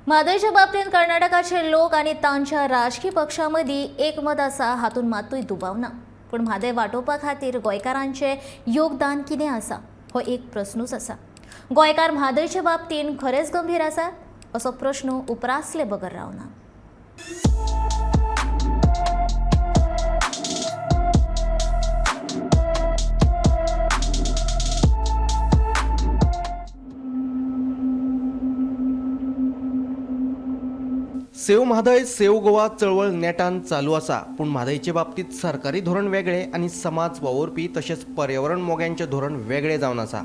म्हादयच्या बाबतीत कर्नाटकाचे लोक आणि तांच्या राजकीय पक्षांमदी एकमत आसा हातून मातूय दुबाव ना। पण म्हादय वाटोवपा खातीर गोंयकारांचे योगदान कितें आसा हो एक प्रस्नूच आसा। गोंयकार म्हादयच्या बाबतीत खरेच गंभीर आसात असो प्रश्न उपरासले बगर रावना। सेव म्हादय सेव गोवा चळवळ नेटान चालू आसा, पण म्हादयचे बाबतीत सरकारी धोरण वेगळे आणि समाज वावुरपी तशेंच पर्यावरण मोग्यांचे धोरण वेगळे जावन आसा।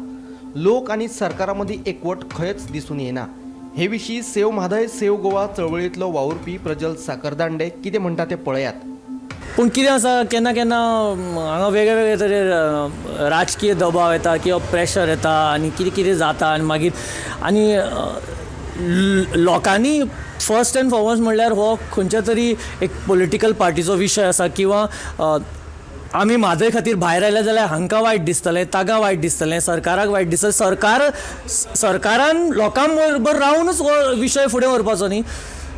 लोक आणि सरकारा मदीं एकवट खंयच दिसून येना। हे विशीं सेव म्हादय सेव गोवा चळवळींतलो वावुरपी प्रज्वल साखरदांडे कितें म्हणटा ते पळयात। पूण कितें आसा केन्ना केन्ना हांगा वेगळे वेगळे तरेन राजकीय दबाव येता किंवा प्रेशर येता आनी कितें कितें जाता आनी मागीर आनी लोकांनी फर्स्ट एंड फॉरमोस्ट म्हणल्यार हो खंयच्या तरी एक पॉलिटिकल पार्टीचो विशय आसा किंवा आमी म्हादय खातीर भायर आयले जाल्यार हांकां वायट दिसतलें, ताका वायट दिसतलें, सरकाराक वायट दिसतलें। सरकारान लोकां बरोबर रावनूच हो विशय फुडें व्हरपाचो न्ही।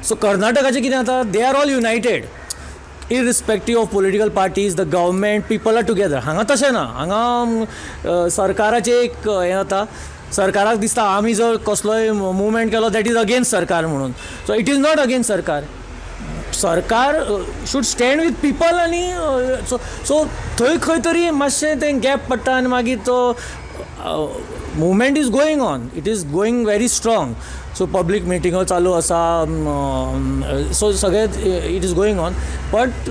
सो कर्नाटकाचें कितें जाता, they are all United irrespective of political parties, the government, people are together. हांगा तशें ना। हांगा सरकाराचें एक हें जाता, सरकाराक दिसता आमी जर कसलोय मुवमेंट केलो दॅट इज अगेन्स्ट सरकार म्हणून। So it is not against सरकार। सरकार शूड स्टँड विथ पीपल आनी सो थंय खंय तरी मातशें तें गॅप पडटा आनी मागीर तो movement is going on, it is going very strong. So public मिटिंगो चालू आसा, सो सगळें it is going on, but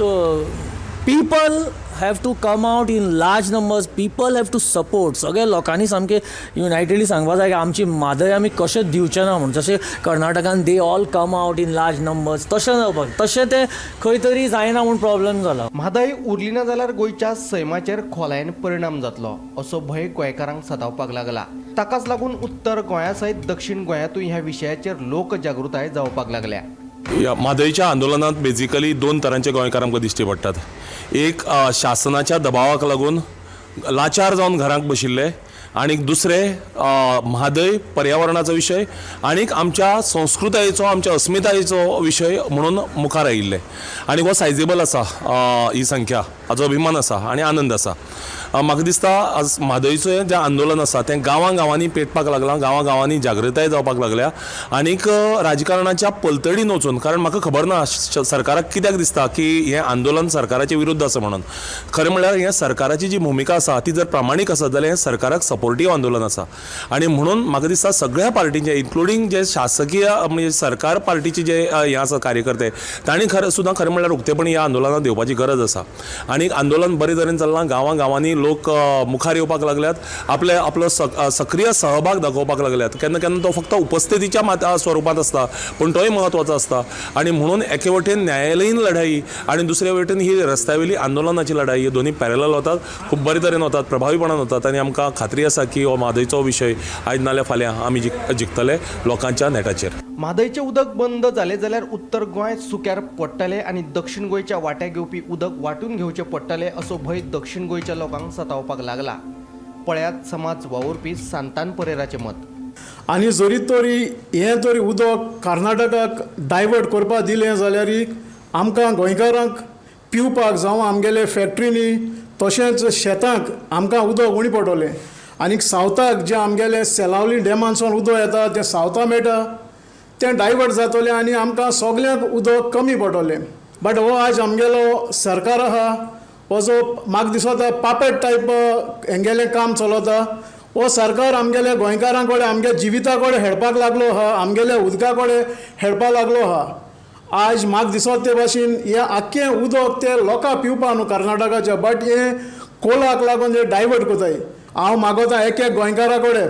people have to come out in large numbers, people have to support. सगळे लोकांनी सामके युनायटेडली सांगपा जाय की आमची म्हादय आमी कशें दिवचें ना म्हणून। जशें कर्नाटकान they all come out in large numbers, तशें जावपाक, तशें तें खंय तरी जायना म्हणून प्रॉब्लेम जाला। म्हादय उरली ना जाल्यार गोंयच्या सैमाचेर खोलायेन परिणाम जातलो असो भंय गोंयकारांक सतावपाक लागला। ताकाच लागून उत्तर गोंया सयत दक्षिण गोंयांतूय ह्या विशयाचेर लोकजागृताय जावपाक लागल्या। या म्हादयच्या आंदोलनात बेजिकली दोन तरांचे गोंयकार आमकां दिश्टी पडटात। एक शासनाच्या दबावाक लागून लाचार जावन घरांत बशिल्ले, आनीक दुसरे म्हादय पर्यावरणाचो विशय आनीक आमच्या संस्कृतायेचो, आमच्या अस्मितायेचो विशय म्हणून मुखार आयिल्ले। आनी हो सायजेबल आसा ही संख्या, हाचो अभिमान आसा आनी आनंद आसा। म्हाका दिसता आज म्हादयचें जें आंदोलन आसा तें गांवांनी पेटपाक लागलां, गांवांनी जागृताय जावपाक लागल्या। आनीक राजकारणाच्या पलतडीन वचून, कारण म्हाका खबर ना सरकाराक कित्याक दिसता की हें आंदोलन सरकाराच्या विरुद्ध आसा म्हणून। खरें म्हणल्यार हें सरकाराची जी भुमिका आसा ती जर प्रामाणीक आसत जाल्यार हें सरकाराक सपोर्टीव आंदोलन आसा। आनी म्हणून म्हाका दिसता सगळ्या पार्टींचे, इन्क्लुडींग जे शासकीय म्हणजे सरकार पार्टीचे जे हे आसा कार्यकर्ते, तांणी सुद्दां खरें म्हणल्यार उक्तेपणी ह्या आंदोलनात येवपाची गरज आसा। आनीक आंदोलन बरे तरेन चल्लां, गांवांनी लोक मुखार येवपाक लागल्यात, आपलो सक्रीय सहभाग दाखोवपाक लागल्यात। केन्ना केन्ना तो फक्त उपस्थितीच्या स्वरुपांत आसता, पण तोय म्हत्वाचो आसता। आनी म्हणून एके वटेन न्यायालयीन लढाई आनी दुसरे वटेन ही रस्त्यावेली आंदोलनाची लढाई, हे दोन्ही पॅरलल वतात, खूब बरे तरेन वतात, प्रभावीपणान वतात। आनी आमकां खात्री आसा की हो म्हादयचो विशय आयज नाल्यार फाल्यां आमी जिखतले लोकांच्या नेटाचेर। म्हादयचें उदक बंद जालें जाल्यार उत्तर गोंय सुक्यार पडटलें आनी दक्षिण गोंयच्या वाट्याक येवपी उदक वांटून घेवचें पडटलें असो भंय दक्षिण गोंयच्या लोकांक सतावपाक लागला। पळयात समाज वावुरपी सांतान परेराचें मत। आनी जरी तरी हें तरी उदक कर्नाटकाक डायवर्ट करपाक दिलें जाल्यार आमकां गोंयकारांक पिवपाक जावं आमगेले फॅक्ट्रीनी तशेंच शेतांक आमकां उदक उणी पडटलें। आनीक सावथाक जें आमगेले सेलावली डॅमानसून उदक येता तें सावथा मेळटा, तें डायवर्ट जातलें आनी आमकां सगल्यांक उदक कमी पडटलें। बट हो आज आमगेलो सरकार आहा, हो जो म्हाका दिसता पापेट टायप हेंगेलें काम चलता। हो सरकार आमगेल्या गोंयकारां कडेन आमगे जिविता कडेन हेळपाक लागलो आहा, आमगेल्या उदका कडेन हेळपाक लागलो आहा। आज म्हाका दिसता ते भाशेन हें आख्खें उदक ते लोकां पिवपा न्हू कर्नाटकाचें, बट हें कोलाक लागून जे डायवर्ट कोताय। हांव मागोता एक गोंयकारा कडेन,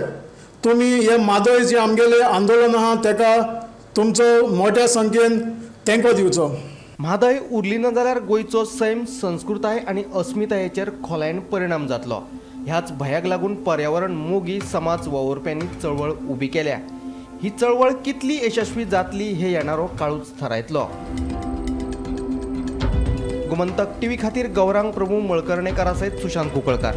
तुमी हे म्हादय जे आमगेलें आंदोलन आहा तेका तुमचो मोठ्या संख्येन तेंको दिवचो। म्हादय उरली ना जाल्यार गोंयचो सैम, संस्कृताय आनी अस्मितायेचेर खोलायेन परिणाम जातलो। ह्याच भयाक लागून पर्यावरण मोगी समाज वावुरप्यांनी चळवळ उबी केल्या। ही चळवळ कितली यशस्वी जातली हे येणारो काळूच थारायतलो। गोमंतक टीव्ही खातीर गौरांग प्रभू मळकर्णेकारा सयत सुशांत कुंकळकार।